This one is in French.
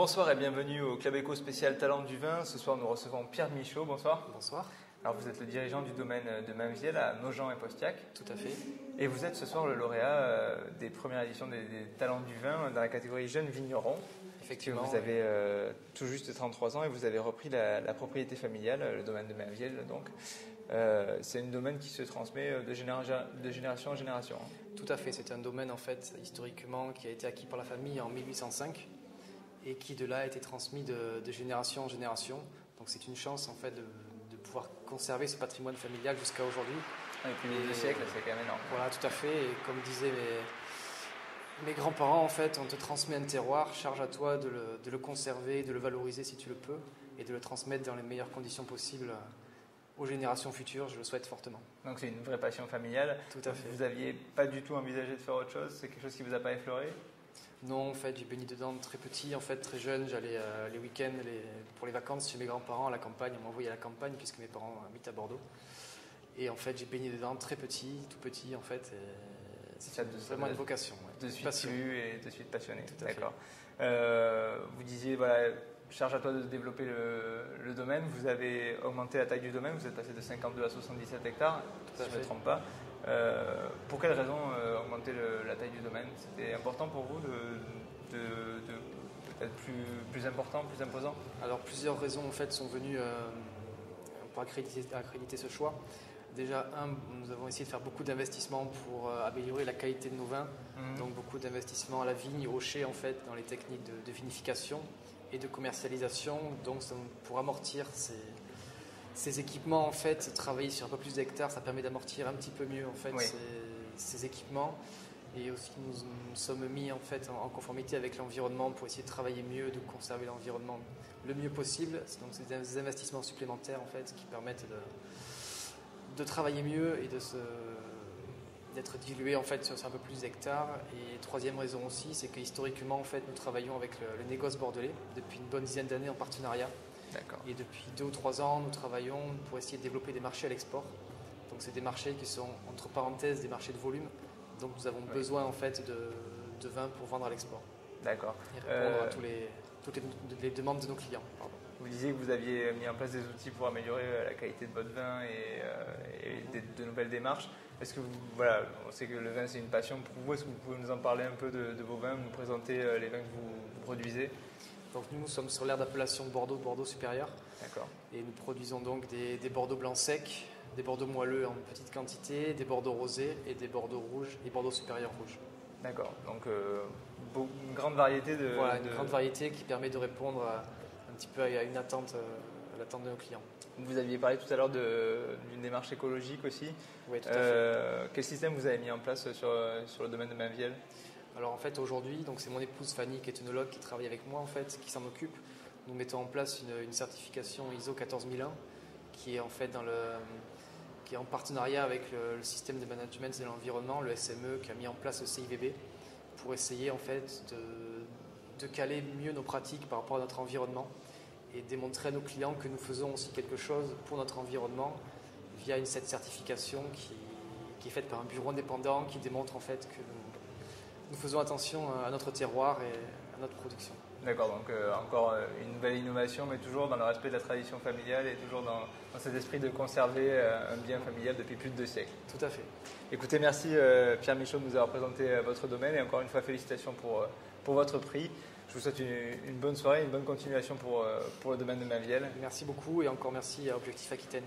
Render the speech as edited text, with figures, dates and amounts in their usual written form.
Bonsoir et bienvenue au Club Éco spécial Talent du vin. Ce soir, nous recevons Pierre Michaud. Bonsoir. Bonsoir. Alors, vous êtes le dirigeant du domaine de Mainvielle à Nogent et Postiac. Tout à fait. Et vous êtes ce soir le lauréat des premières éditions des Talents du vin dans la catégorie jeunes vignerons. Effectivement. Vous avez tout juste 33 ans et vous avez repris la propriété familiale, le domaine de Mainvielle. Donc, c'est un domaine qui se transmet de génération en génération. Tout à fait. C'est un domaine en fait historiquement qui a été acquis par la famille en 1805 et qui de là a été transmis de génération en génération. Donc c'est une chance en fait de pouvoir conserver ce patrimoine familial jusqu'à aujourd'hui. Depuis 2 siècles, c'est quand même énorme. Voilà, tout à fait. Et comme disaient mes grands-parents, en fait, on te transmet un terroir, charge à toi de le conserver, de le valoriser si tu le peux, et de le transmettre dans les meilleures conditions possibles aux générations futures, je le souhaite fortement. Donc c'est une vraie passion familiale. Tout à fait. Vous n'aviez pas du tout envisagé de faire autre chose? C'est quelque chose qui ne vous a pas effleuré? Non, en fait, j'ai baigné dedans très petit, en fait, très jeune. J'allais les week-ends pour les vacances chez mes grands-parents à la campagne. On m'envoyait à la campagne puisque mes parents habitent à Bordeaux. Et en fait, j'ai baigné dedans très petit, tout petit, en fait. C'est vraiment une vocation. Ouais. De suite plu et de suite passionné. D'accord. Vous disiez, voilà, charge à toi de développer le domaine. Vous avez augmenté la taille du domaine. Vous êtes passé de 52 à 77 hectares, si je ne me trompe pas. Pour quelles raisons augmenter la taille du domaine? C'était important pour vous de peut-être plus important, plus imposant? Alors plusieurs raisons en fait sont venues pour accréditer ce choix. Déjà, nous avons essayé de faire beaucoup d'investissements pour améliorer la qualité de nos vins. Donc beaucoup d'investissements à la vigne, au chai en fait, dans les techniques de vinification et de commercialisation. Donc pour amortir ces équipements, en fait, travailler sur un peu plus d'hectares, ça permet d'amortir un petit peu mieux en fait, oui, ces équipements. Et aussi, nous sommes mis en fait en conformité avec l'environnement pour essayer de travailler mieux, de conserver l'environnement le mieux possible. Donc, c'est des investissements supplémentaires en fait qui permettent de travailler mieux et d'être dilués en fait sur un peu plus d'hectares. Et troisième raison aussi, c'est que historiquement en fait, nous travaillons avec le négoce bordelais depuis une bonne dizaine d'années en partenariat. D'accord. Et depuis 2 ou 3 ans, nous travaillons pour essayer de développer des marchés à l'export. Donc c'est des marchés qui sont entre parenthèses des marchés de volume. Donc nous avons besoin en fait de vin pour vendre à l'export. D'accord. Et répondre à toutes les demandes de nos clients. Pardon. Vous disiez que vous aviez mis en place des outils pour améliorer la qualité de votre vin et de nouvelles démarches. Est-ce que voilà, on sait que le vin c'est une passion pour vous. Est-ce que vous pouvez nous en parler un peu de vos vins, nous présenter les vins que vous produisez? Donc nous sommes sur l'aire d'appellation de Bordeaux, Bordeaux supérieur. D'accord. Et nous produisons donc des Bordeaux blancs secs, des Bordeaux moelleux en petite quantité, des Bordeaux rosés et des Bordeaux rouges et Bordeaux supérieur rouges. D'accord. Donc une grande variété de... Voilà, une grande variété qui permet de répondre un petit peu à une attente, à l'attente de nos clients. Vous aviez parlé tout à l'heure d'une démarche écologique aussi. Oui, tout à fait. Quel système vous avez mis en place sur le domaine de Mainvielle? Alors en fait aujourd'hui, donc c'est mon épouse Fanny qui est œnologue qui travaille avec moi en fait, qui s'en occupe. Nous mettons en place une certification ISO 14001 qui est en fait qui est en partenariat avec le système de management de l'environnement, le SME, qui a mis en place le CIVB pour essayer en fait de caler mieux nos pratiques par rapport à notre environnement et démontrer à nos clients que nous faisons aussi quelque chose pour notre environnement via cette certification qui est faite par un bureau indépendant qui démontre en fait que nous faisons attention à notre terroir et à notre production. D'accord, donc encore une belle innovation, mais toujours dans le respect de la tradition familiale et toujours dans cet esprit de conserver un bien familial depuis plus de 2 siècles. Tout à fait. Écoutez, merci Pierre Michaud de nous avoir présenté votre domaine et encore une fois félicitations pour votre prix. Je vous souhaite une bonne soirée, une bonne continuation pour le domaine de Mainvielle. Merci beaucoup et encore merci à Objectif Aquitaine.